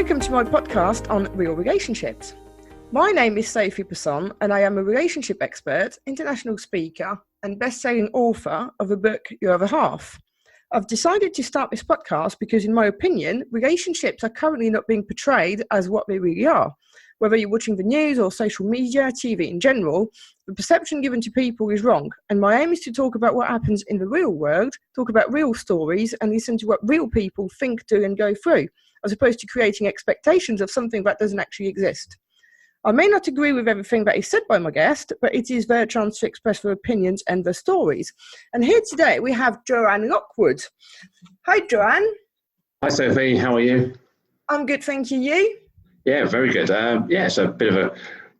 Welcome to my podcast on real relationships. My name is Sophie Passon and I am a relationship expert, international speaker and best-selling author of the book Your Other Half. I've decided to start this podcast because in my opinion, relationships are currently not being portrayed as what they really are. Whether you're watching the news or social media, TV in general, the perception given to people is wrong. And my aim is to talk about what happens in the real world, talk about real stories and listen to what real people think, do and go through, as opposed to creating expectations of something that doesn't actually exist. I may not agree with everything that is said by my guest, but it is their chance to express their opinions and their stories. And here today we have Joanne Lockwood. Hi, Joanne. Hi, Sophie. How are you? I'm good, thank you. You? Yeah, very good. It's a bit of a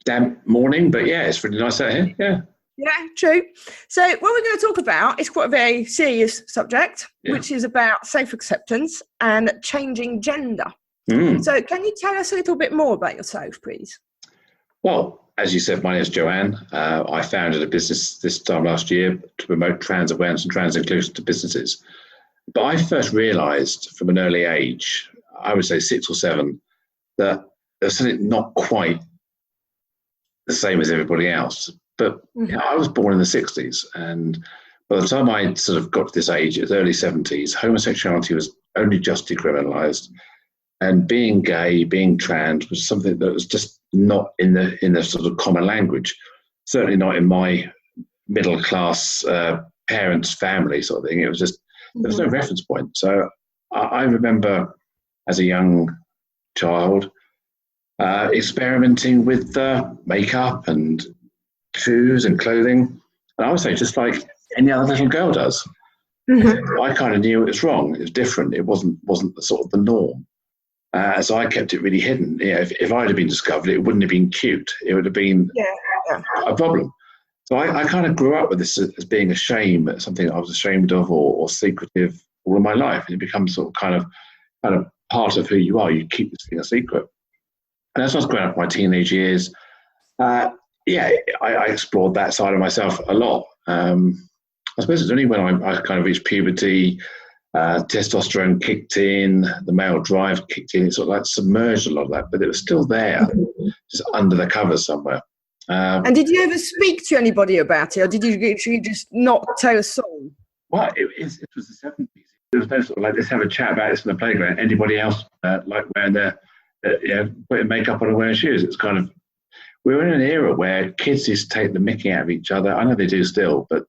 damp morning, but yeah, it's really nice out here. Yeah, true. So what we're going to talk about is quite a very serious subject, which is about self-acceptance and changing gender. So can you tell us a little bit more about yourself, please? Well, as you said, my name is Joanne. I founded a business this time last year to promote trans awareness and trans inclusion to businesses. But I first realised from an early age, I would say 6 or 7, that there's something not quite the same as everybody else. But I was born in the 60s, and by the time I sort of got to this age, it was early 70s, homosexuality was only just decriminalised, and being gay, being trans was something that was just not in the sort of common language. Certainly not in my middle class parents' family sort of thing. It was just there was no reference point. So I remember as a young child experimenting with makeup and shoes and clothing, and I would say just like any other little girl does. I kind of knew it was wrong. It was different. It wasn't the sort of the norm. So I kept it really hidden. If I'd have been discovered, it wouldn't have been cute. It would have been a problem. So I kind of grew up with this as being a shame, something I was ashamed of or secretive all of my life. And it becomes sort of kind of part of who you are. You keep this thing a secret. And as I was growing up in my teenage years, I explored that side of myself a lot. I suppose it's only when I kind of reached puberty, testosterone kicked in, the male drive kicked in, it sort of like submerged a lot of that, but it was still there, just under the covers somewhere. And did you ever speak to anybody about it, or did you literally just not tell a soul? Well, it was the 70s. There was no sort of like, let's have a chat about this in the playground. Anybody else like wearing their putting makeup on and wearing shoes? It's kind of, we were in an era where kids used to take the mickey out of each other. I know they do still, but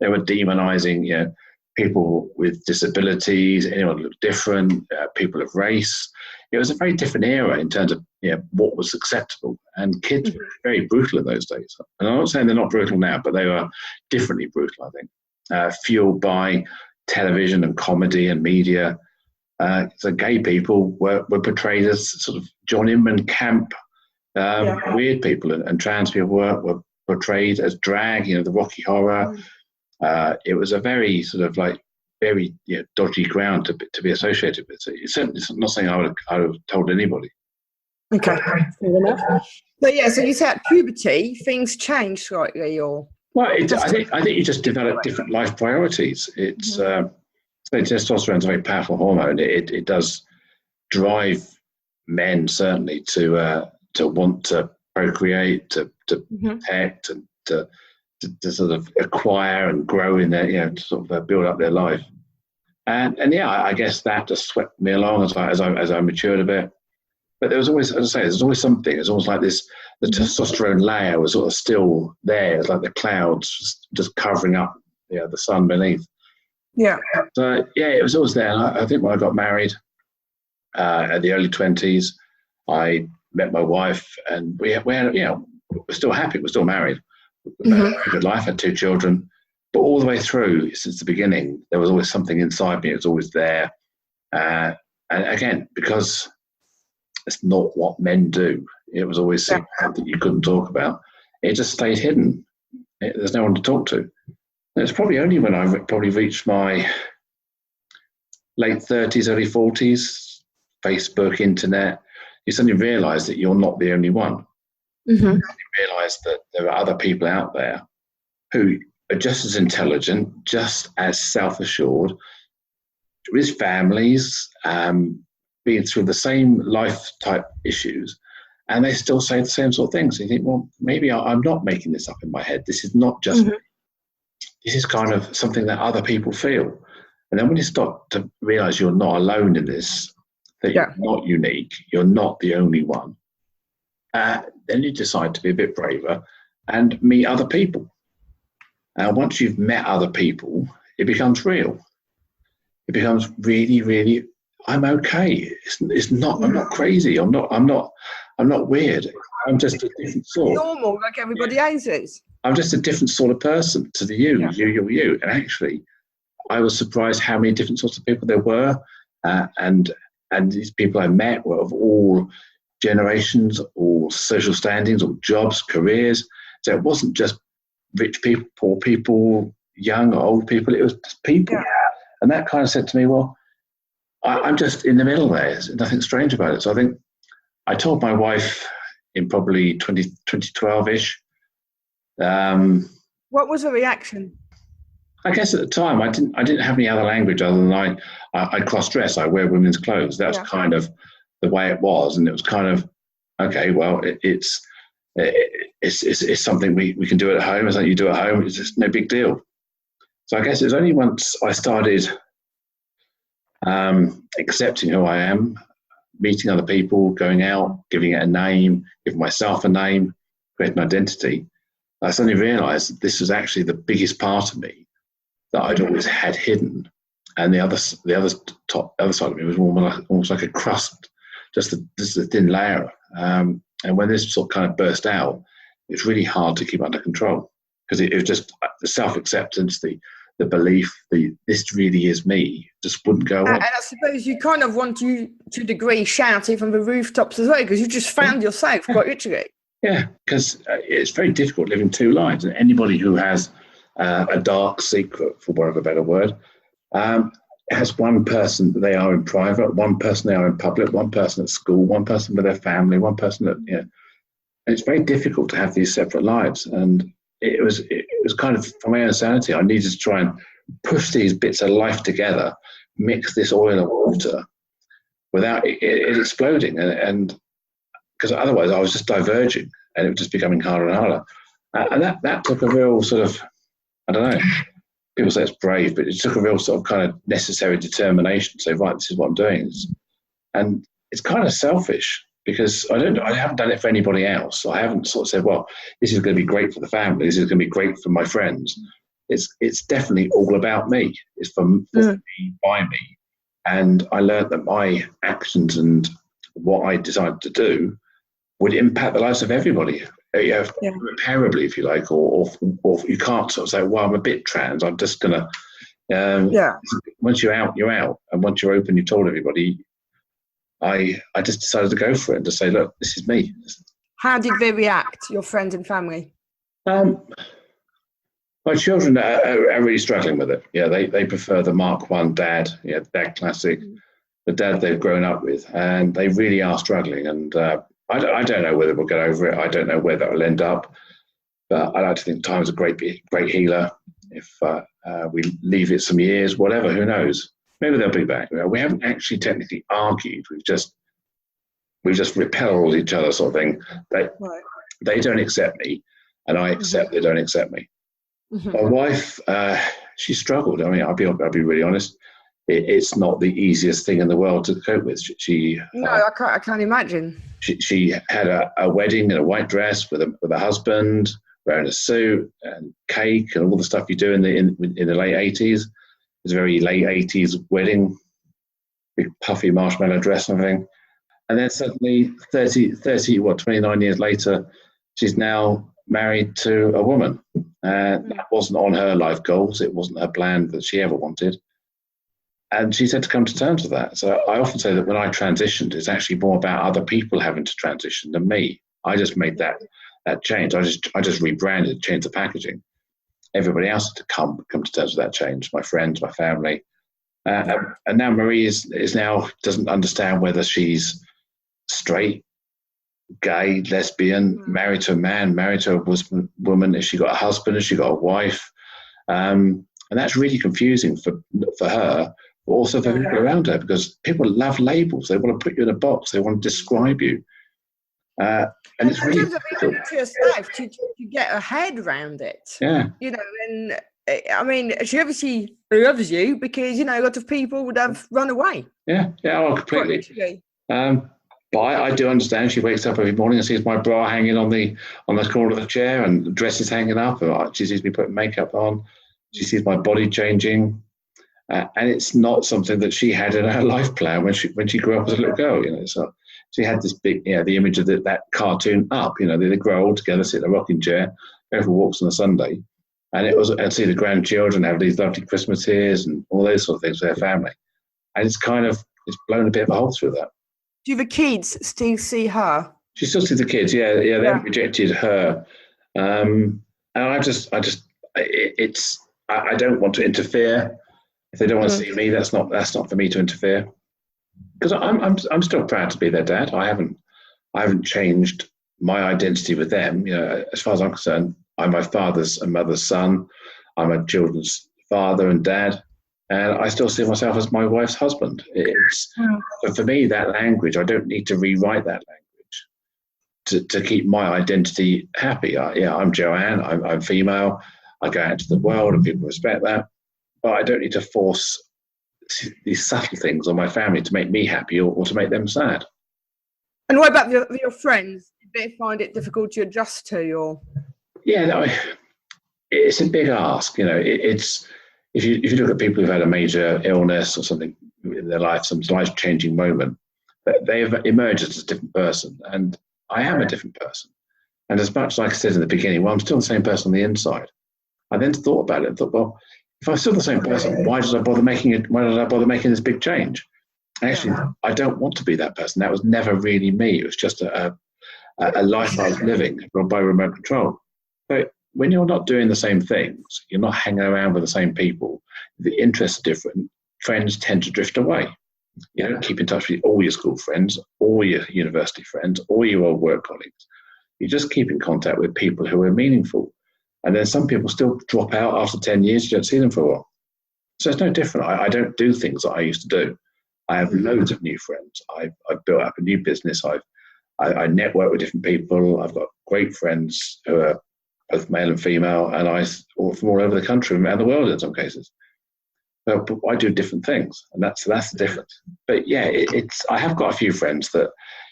they were demonising, people with disabilities, anyone who looked different, people of race. It was a very different era in terms of what was acceptable, and kids were very brutal in those days. And I'm not saying they're not brutal now, but they were differently brutal, I think, fueled by television and comedy and media. So gay people were portrayed as sort of John Inman camp, weird people, and trans people were portrayed as drag, the Rocky Horror. It was a very sort of like very dodgy ground to be associated with. So it's certainly not something I would have told anybody. Okay, fair enough. But so you said at puberty things changed slightly, or? Well, I think you just develop different life priorities. It's testosterone is a very powerful hormone. It does drive men certainly to want to procreate, to protect, and to sort of acquire and grow in their, to sort of build up their life. And I guess that just swept me along as I matured a bit. But there was always, as I say, there's always something. It's almost like the testosterone layer was sort of still there. It's like the clouds just covering up, the sun beneath. Yeah. So it was always there. And I think when I got married at the early 20s, I met my wife, and we had, we're still happy. We're still married. A good life, had 2 children, but all the way through since the beginning, there was always something inside me. It was always there, and again, because it's not what men do, it was always something you couldn't talk about. It just stayed hidden. There's no one to talk to. And it's probably only when I probably reached my late 30s, early 40s, Facebook, internet, you suddenly realise that you're not the only one. You realise that there are other people out there who are just as intelligent, just as self-assured, with families, been through the same life type issues, and they still say the same sort of things. And you think, well, maybe I'm not making this up in my head. This is not just me. This is kind of something that other people feel. And then when you start to realize you're not alone in this, that you're not unique, you're not the only one, then you decide to be a bit braver and meet other people. And once you've met other people, it becomes real. It becomes really, really, I'm okay. It's not, I'm not crazy. I'm not weird. I'm just a different sort. Normal, like everybody else is. I'm just a different sort of person to the you. And actually, I was surprised how many different sorts of people there were. And these people I met were of all generations, all social standings, all jobs, careers. So it wasn't just rich people, poor people, young or old people. It was just people. Yeah. And that kind of said to me, well, I'm just in the middle there. There's nothing strange about it. So I think I told my wife in probably 2012-ish. What was the reaction? I guess at the time I didn't have any other language other than I cross-dress. I wear women's clothes. That's kind of the way it was, and it was kind of okay. Well, it's something we can do at home. It's like you do at home. It's just no big deal. So I guess it was only once I started accepting who I am, meeting other people, going out, giving it a name, giving myself a name, creating an identity, I suddenly realised that this was actually the biggest part of me that I'd always had hidden, and the other side of me was almost like a crust, just a thin layer. And when this sort of kind of burst out, it's really hard to keep under control, because it was just the self-acceptance, the belief, this really is me, just wouldn't go away. And I suppose you kind of want to a degree shout it from the rooftops as well, because you just found yourself quite literally. Yeah, because it's very difficult living two lives. And anybody who has a dark secret, for want of a better word, has one person that they are in private, one person they are in public, one person at school, one person with their family, one person that, and it's very difficult to have these separate lives. And it was kind of, for my own sanity, I needed to try and push these bits of life together, mix this oil and water without it exploding. And because otherwise I was just diverging and it was just becoming harder and harder. And that took a real sort of, I don't know, people say it's brave, but it took a real sort of kind of necessary determination to say, right, this is what I'm doing. And it's kind of selfish, because I haven't done it for anybody else. I haven't sort of said, well, this is going to be great for the family. This is going to be great for my friends. It's definitely all about me. It's for me, by me. And I learned that my actions and what I decided to do would impact the lives of everybody, irreparably, if you like, or you can't sort of say, well, I'm a bit trans, I'm just going to, once you're out, you're out. And once you're open, you've told everybody. I just decided to go for it and to say, look, this is me. How did they react, your friends and family? My children are really struggling with it. Yeah, they prefer the Mark I dad, dad classic, the dad they've grown up with, and they really are struggling. And I don't know whether we'll get over it. I don't know where that will end up. But I like to think time's a great healer. If we leave it some years, whatever, who knows? Maybe they'll be back. We haven't actually technically argued. We've just repelled each other, sort of thing. They don't accept me, and I accept they don't accept me. Mm-hmm. My wife, she struggled. I mean, I'll be really honest. It's not the easiest thing in the world to cope with. I can't imagine. She had a wedding in a white dress with a husband wearing a suit and cake and all the stuff you do in the late 80s. It was a very late 80s wedding, big puffy marshmallow dress and everything. And then suddenly 29 years later, she's now married to a woman. That wasn't on her life goals. It wasn't her plan that she ever wanted. And she's had to come to terms with that. So I often say that when I transitioned, it's actually more about other people having to transition than me. I just made that change. I just rebranded, changed the packaging. Everybody else had to come to terms with that change. My friends, my family. And now Marie is now doesn't understand whether she's straight, gay, lesbian, married to a man, married to a woman. Has she got a husband? Has she got a wife? And that's really confusing for her. but also for people around her, because people love labels. They want to put you in a box. They want to describe you. And it's really difficult to yourself to get a head around it. Yeah. You know, and I mean, she obviously loves you because, you know, a lot of people would have run away. Yeah, completely. But I do understand. She wakes up every morning and sees my bra hanging on the corner of the chair and dresses hanging up. And she sees me putting makeup on. She sees my body changing, and it's not something that she had in her life plan when she grew up as a little girl. You know, so she had this big, the image of that cartoon Up. You know, they grow old together, sit in a rocking chair, go for walks on a Sunday, and I'd see the grandchildren have these lovely Christmases and all those sort of things with their family, and it's blown a bit of a hole through that. Do the kids still see her? She still sees the kids. Yeah. They rejected her, and I don't want to interfere. If they don't want to see me, that's not for me to interfere. Because I'm still proud to be their dad. I haven't changed my identity with them. You know, as far as I'm concerned, I'm my father's and mother's son. I'm my children's father and dad. And I still see myself as my wife's husband. But for me, that language, I don't need to rewrite that language to keep my identity happy. I'm Joanne, I'm female, I go out into the world and people respect that. But I don't need to force these subtle things on my family to make me happy or to make them sad. And what about your friends? Did they find it difficult to adjust to your... Yeah, no, it's a big ask. You know, it's... If you look at people who've had a major illness or something in their life, some life-changing moment, they've emerged as a different person. And I am a different person. And as much like I said in the beginning, I'm still the same person on the inside. I then thought about it and thought, well, if I'm still the same person, why did I bother making this big change? Actually, I don't want to be that person. That was never really me. It was just a life I was living by remote control. But when you're not doing the same things, you're not hanging around with the same people, the interests are different, friends tend to drift away. You don't keep in touch with all your school friends, all your university friends, all your old work colleagues. You just keep in contact with people who are meaningful. And then some people still drop out after 10 years, you don't see them for a while. So it's no different. I don't do things that I used to do. I have loads of new friends. I've built up a new business. I network with different people. I've got great friends who are both male and female, and from all over the country and the world in some cases. But I do different things, and that's the difference. But yeah, I have got a few friends that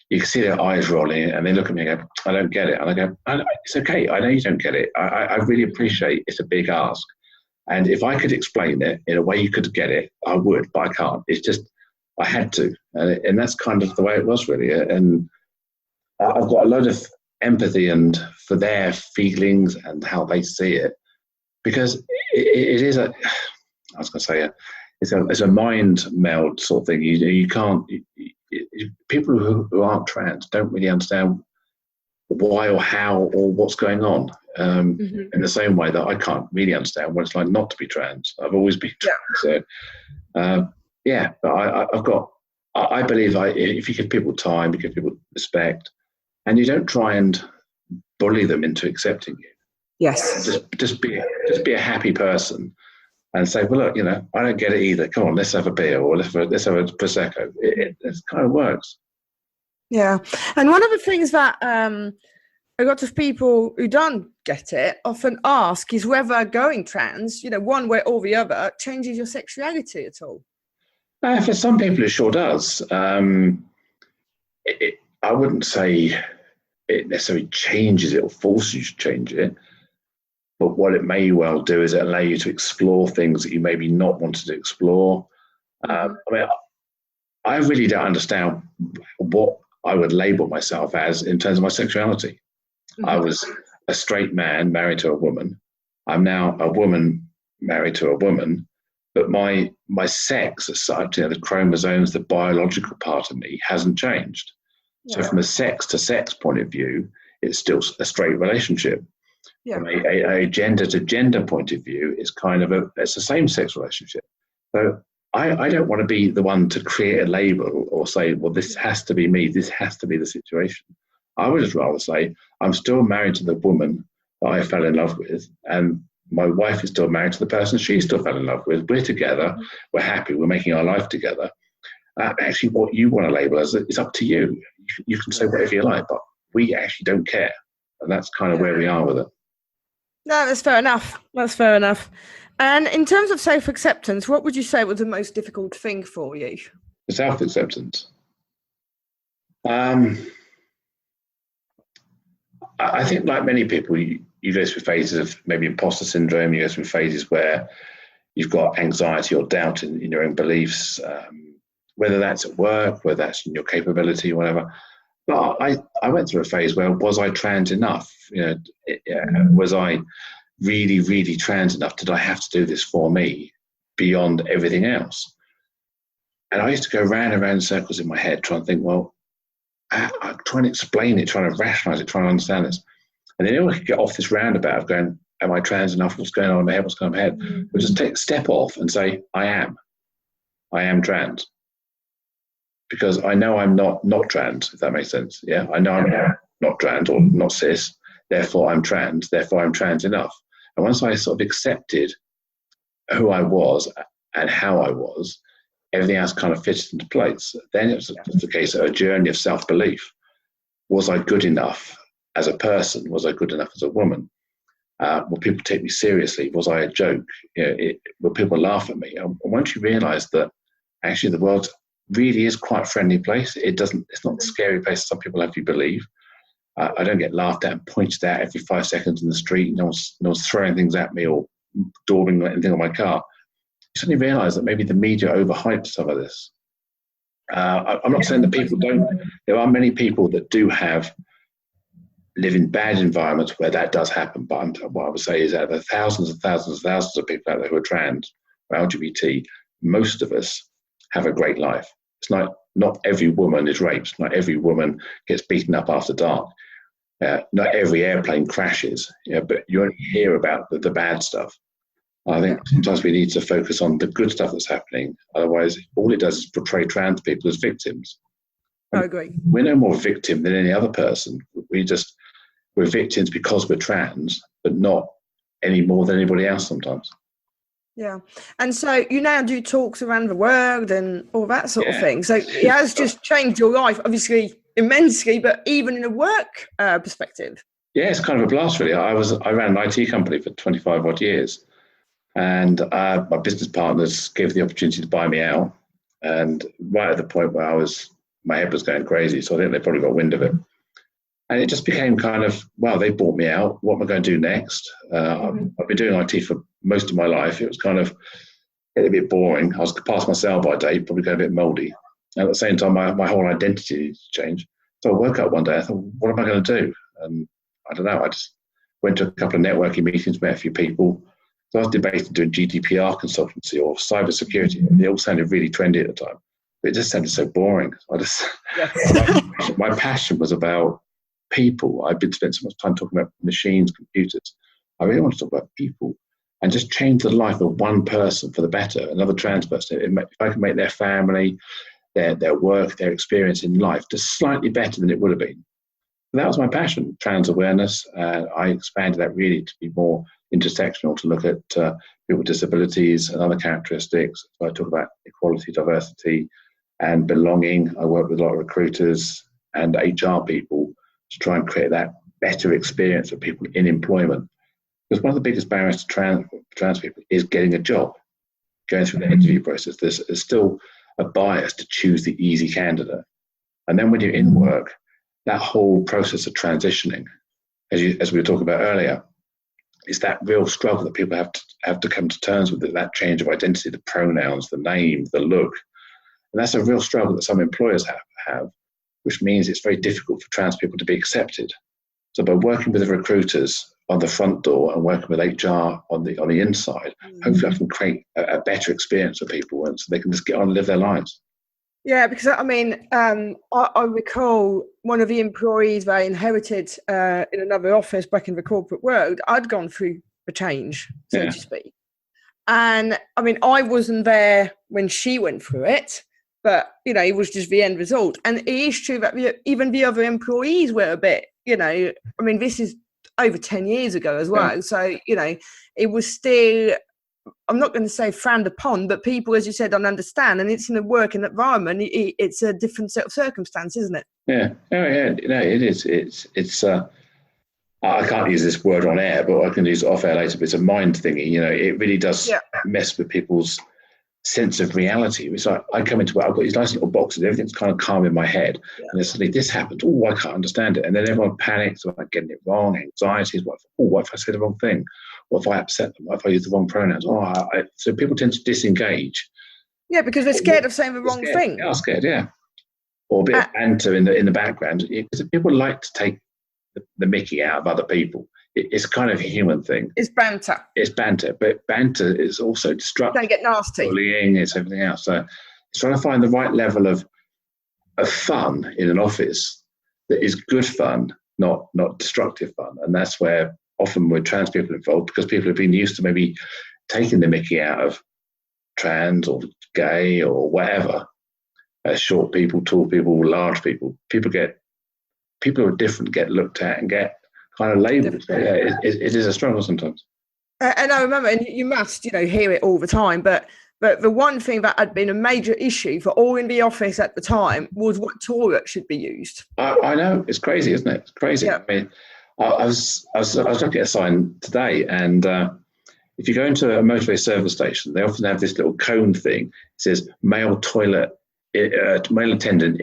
you can see their eyes rolling, and they look at me and go, "I don't get it," and I go, "It's okay. I know you don't get it. I really appreciate it's a big ask, and if I could explain it in a way you could get it, I would, but I can't. It's just I had to, and that's kind of the way it was really. And I've got a lot of empathy and for their feelings and how they see it, because it is it's a mind meld sort of thing. You can't. People who aren't trans don't really understand why or how or what's going on. In the same way that I can't really understand what it's like not to be trans. I've always been trans. So, but I believe if you give people time, you give people respect, and you don't try and bully them into accepting you. Yes. Just be a happy person and say, well, look, I don't get it either. Come on, let's have a beer or let's have a Prosecco. It kind of works. Yeah. And one of the things that a lot of people who don't get it often ask is whether going trans, one way or the other, changes your sexuality at all. For some people, it sure does. I wouldn't say it necessarily changes it or forces you to change it. But what it may well do is it allow you to explore things that you maybe not wanted to explore. I really don't understand what I would label myself as in terms of my sexuality. I was a straight man married to a woman. I'm now a woman married to a woman. But my sex as such, the chromosomes, the biological part of me hasn't changed. Yeah. So from a sex to sex point of view, it's still a straight relationship. Yeah. From a gender to gender point of view, it's it's a same sex relationship. So I don't want to be the one to create a label or say, well, this has to be me, this has to be the situation. I would just rather say I'm still married to the woman that I fell in love with, and My wife is still married to the person she still fell in love with. We're together. We're happy. We're making our life together. Actually, what you want to label as it's up to you. You can say whatever you like, but we actually don't care. And that's kind of where we are with it. No, that's fair enough. That's fair enough. And in terms of self-acceptance, what would you say was the most difficult thing for you? Self-acceptance. I think, like many people, you go through phases of maybe imposter syndrome. You go through phases where you've got anxiety or doubt in your own beliefs, whether that's at work, whether that's in your capability, or whatever. But I went through a phase where, was I trans enough? Was I really, really trans enough? Did I have to do this for me beyond everything else? And I used to go round and round in circles in my head trying to think, well, I'm trying to explain it, trying to rationalize it, trying to understand this. And then I could get off this roundabout of going, am I trans enough? What's going on in my head? What's going on in my head? Mm-hmm. But just take a step off and say, I am trans. Because I know I'm not trans, if that makes sense. Yeah, I know I'm not trans or not cis, therefore I'm trans, therefore I'm trans enough. And once I sort of accepted who I was and how I was, everything else kind of fitted into place. Then it was the case of a journey of self-belief. Was I good enough as a person? Was I good enough as a woman? Will people take me seriously? Was I a joke? Will people laugh at me? And once you realise that actually the world really is quite a friendly place, it's not a scary place some people have you believe. I don't get laughed at and pointed at every 5 seconds in the street. No one's throwing things at me or daubing anything on my car. You suddenly realise that maybe the media overhyped some of this. I'm not saying that people don't. There are many people that do live in bad environments where that does happen. But what I would say is that there are thousands and thousands and thousands of people out there who are trans or LGBT. Most of us have a great life. It's not every woman is raped. Not every woman gets beaten up after dark. Not every airplane crashes. But you only hear about the bad stuff. I think sometimes we need to focus on the good stuff that's happening. Otherwise, all it does is portray trans people as victims. I agree. We're no more victim than any other person. We're victims because we're trans, but not any more than anybody else sometimes. Yeah. And so you now do talks around the world and all that sort of thing. So it has just changed your life, obviously immensely, but even in a work perspective. Yeah, it's kind of a blast, really. I ran an IT company for 25 odd years. And my business partners gave the opportunity to buy me out. And right at the point where my head was going crazy. So I think they probably got wind of it. And it just became kind of, well, they bought me out. What am I going to do next? I've been doing IT for most of my life. It was kind of a bit boring. I was past my sell-by date, probably going a bit moldy. And at the same time, my whole identity needed to change. So I woke up one day, I thought, what am I going to do? And I don't know. I just went to a couple of networking meetings, met a few people. So I was debating doing GDPR consultancy or cybersecurity. They all sounded really trendy at the time. But it just sounded so boring. My passion was about people. I've been spending so much time talking about machines, computers. I really want to talk about people and just change the life of one person for the better, another trans person. If I can make their family, their work, their experience in life just slightly better than it would have been. And that was my passion, trans awareness. I expanded that really to be more intersectional, to look at people with disabilities and other characteristics. So I talk about equality, diversity, and belonging. I work with a lot of recruiters and HR people to try and create that better experience for people in employment. Because one of the biggest barriers to trans people is getting a job, going through the interview process. There's still a bias to choose the easy candidate. And then when you're in work, that whole process of transitioning, as we were talking about earlier, is that real struggle that people have to come to terms with, that change of identity, the pronouns, the name, the look. And that's a real struggle that some employers have, which means it's very difficult for trans people to be accepted. So by working with the recruiters on the front door and working with HR on the inside, hopefully I can create a better experience for people, and so they can just get on and live their lives. Yeah, because I mean, I recall one of the employees that I inherited in another office back in the corporate world. I'd gone through a change, so to speak. And I mean, I wasn't there when she went through it, but, it was just the end result. And it is true that even the other employees were a bit, I mean, this is over 10 years ago as well. So, you know, it was still, I'm not going to say frowned upon, but people, as you said, don't understand. And it's in a working environment. It's a different set of circumstances, isn't it? Yeah. Oh, yeah. No, it is. It's. I can't use this word on air, but I can use it off air later. But it's a mind thingy. You know, it really does mess with people's sense of reality. It's like I come into work, I've got these nice little boxes, everything's kind of calm in my head, and then suddenly this happens. Oh, I can't understand it, and then everyone panics about getting it wrong. Anxieties. What if I say the wrong thing? What if I upset them? What if I use the wrong pronouns? So people tend to disengage. Yeah, because they're scared of saying the wrong thing. They are scared, yeah. Or a bit of banter in the background. Because people like to take the mickey out of other people. It's kind of a human thing. It's banter. It's banter, but banter is also destructive. Don't get nasty. Bullying, it's everything else. So it's trying to find the right level of fun in an office that is good fun, not destructive fun. And that's where often with trans people involved, because people have been used to maybe taking the mickey out of trans or gay or whatever. Short people, tall people, large people. People who are different get looked at and get kind of labelled. Yeah, it is a struggle sometimes. And I remember, and you must, hear it all the time, but the one thing that had been a major issue for all in the office at the time was what toilet should be used. I know, it's crazy, isn't it? It's crazy. Yeah. I mean, I was looking at a sign today, and if you go into a motorway service station, they often have this little cone thing. It says male toilet, male attendant,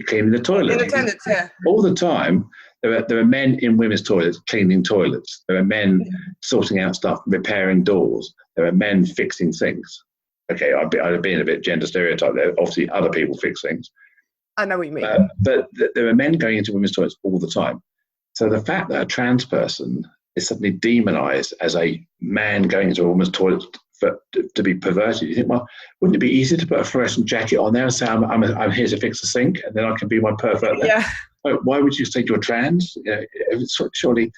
cleaning the toilet. In attendance, yeah. All the time, there are men in women's toilets cleaning toilets. There are men sorting out stuff, repairing doors. There are men fixing things. Okay, I've been a bit gender stereotype there. Obviously, other people fix things. I know what you mean. But there are men going into women's toilets all the time. So the fact that a trans person is suddenly demonized as a man going into a woman's toilet to be perverted, you think, well, wouldn't it be easy to put a fluorescent jacket on there and say, I'm here to fix the sink, and then I can be my pervert there? Yeah. Why would you say you're trans? Surely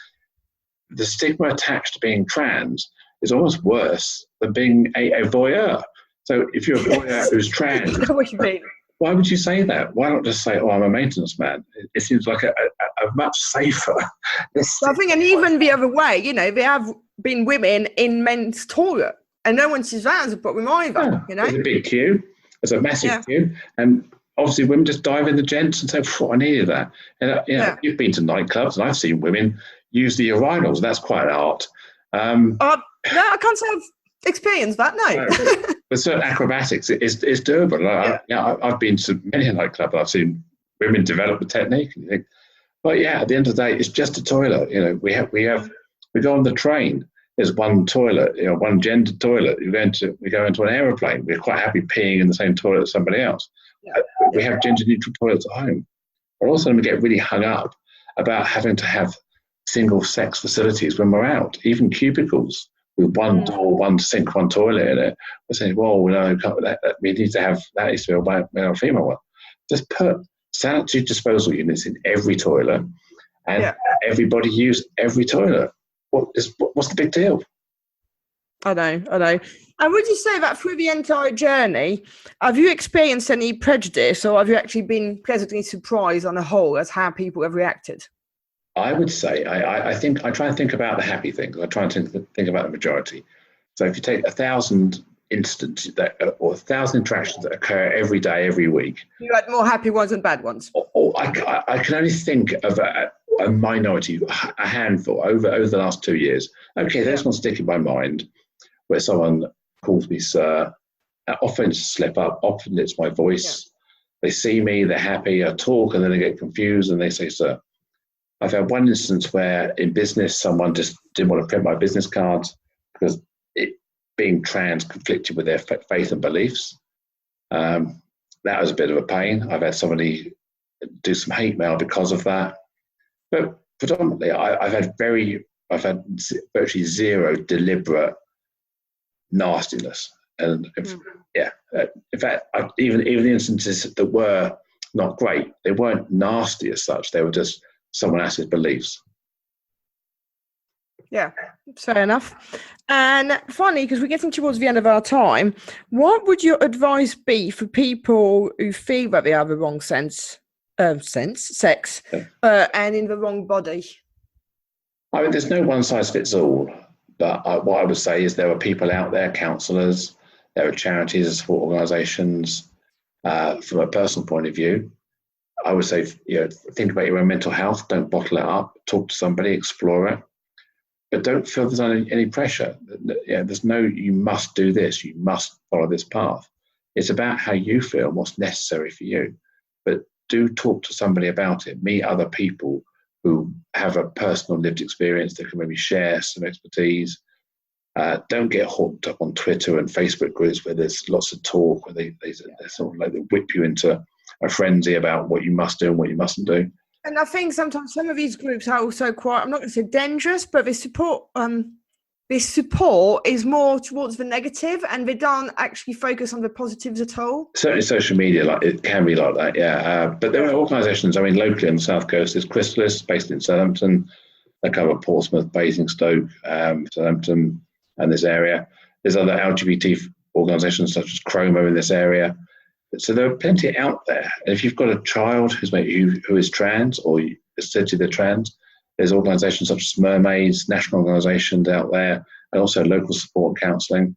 the stigma attached to being trans is almost worse than being a voyeur. So if you're a voyeur who's trans, I know what you mean. Why would you say that? Why not just say, I'm a maintenance man? It seems like a much safer. I think, and even the other way, there have been women in men's toilet, and no one sees that as a problem either. There's a big queue. There's a massive queue. And obviously women just dive in the gents and say, I needed that. And you've been to nightclubs, and I've seen women use the urinals. That's quite an art. No, I can't say I've experienced that, no. With certain acrobatics, it's doable. I've been to many a nightclub. I've seen women develop the technique. And you think, but at the end of the day, it's just a toilet. We go on the train. There's one toilet, one gender toilet. We go into an aeroplane. We're quite happy peeing in the same toilet as somebody else. We have gender neutral toilets at home. We're also going to get really hung up about having to have single sex facilities when we're out, even cubicles with one door, one sink, one toilet in it. We're saying, we need to have, that needs to be a male or female one. Just put sanitary disposal units in every toilet, and everybody use every toilet. What's the big deal? I know. And would you say that through the entire journey, have you experienced any prejudice, or have you actually been pleasantly surprised on a whole as how people have reacted? I would say I try and think about the happy things. I try and think about the majority. So if you take 1,000 instances or 1,000 interactions that occur every day, every week, you had more happy ones than bad ones. I can only think of a minority, a handful over the last 2 years. Okay, there's one stick in my mind where someone calls me sir. Often it's a slip up. Often it's my voice. Yeah. They see me, they're happy. I talk, and then they get confused and they say sir. I've had one instance where in business, someone just didn't want to print my business cards because being trans conflicted with their faith and beliefs. That was a bit of a pain. I've had somebody do some hate mail because of that. But predominantly, I've had virtually zero deliberate nastiness. And in fact, even the instances that were not great, they weren't nasty as such. They were just someone else's beliefs. Yeah, fair enough. And finally, because we're getting towards the end of our time, what would your advice be for people who feel that they have the wrong sex, and in the wrong body? I mean, there's no one size fits all, but what I would say is there are people out there, counsellors, there are charities and support organisations. From a personal point of view, I would say, think about your own mental health. Don't bottle it up. Talk to somebody, explore it, but don't feel there's any pressure. There's no, you must do this, you must follow this path. It's about how you feel and what's necessary for you. But do talk to somebody about it. Meet other people who have a personal lived experience that can maybe share some expertise. Don't get hooked up on Twitter and Facebook groups where there's lots of talk, where they sort of like they whip you into a frenzy about what you must do and what you mustn't do. And I think sometimes some of these groups are also quite, I'm not going to say dangerous, but this support is more towards the negative, and they don't actually focus on the positives at all. Certainly social media, like it can be like that, yeah. But there are organisations, I mean, locally on the South Coast, there's Chrysalis, based in Southampton. They cover Portsmouth, Basingstoke, Southampton, and this area. There's other LGBT organisations such as Chroma in this area. So there are plenty out there. And if you've got a child who is trans, or essentially they're trans, there's organisations such as Mermaids, national organisations out there, and also local support and counselling.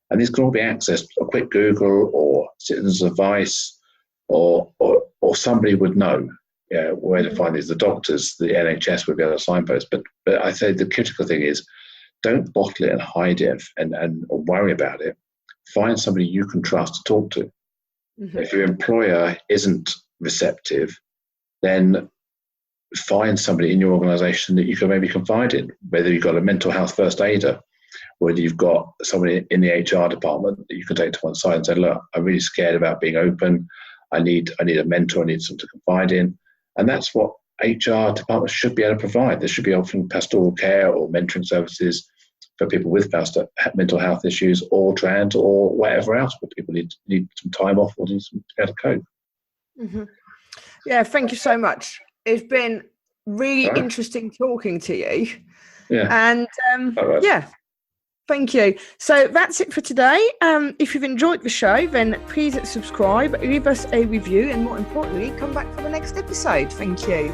And these can all be accessed. A quick Google or Citizens Advice, or somebody would know where to find these. The doctors, the NHS would be able to signpost. But I say the critical thing is, don't bottle it and hide it and worry about it. Find somebody you can trust to talk to. Mm-hmm. If your employer isn't receptive, then find somebody in your organisation that you can maybe confide in, whether you've got a mental health first aider, whether you've got somebody in the HR department that you can take to one side and say, look, I'm really scared about being open. I need a mentor, I need someone to confide in. And that's what HR departments should be able to provide. They should be offering pastoral care or mentoring services for people with mental health issues, or trans, or whatever else, where people need some time off or need some to cope. Mm-hmm. Yeah, thank you so much. It's been really interesting talking to you. Yeah. And yeah, thank you. So that's it for today. If you've enjoyed the show, then please subscribe, leave us a review, and more importantly, come back for the next episode. Thank you.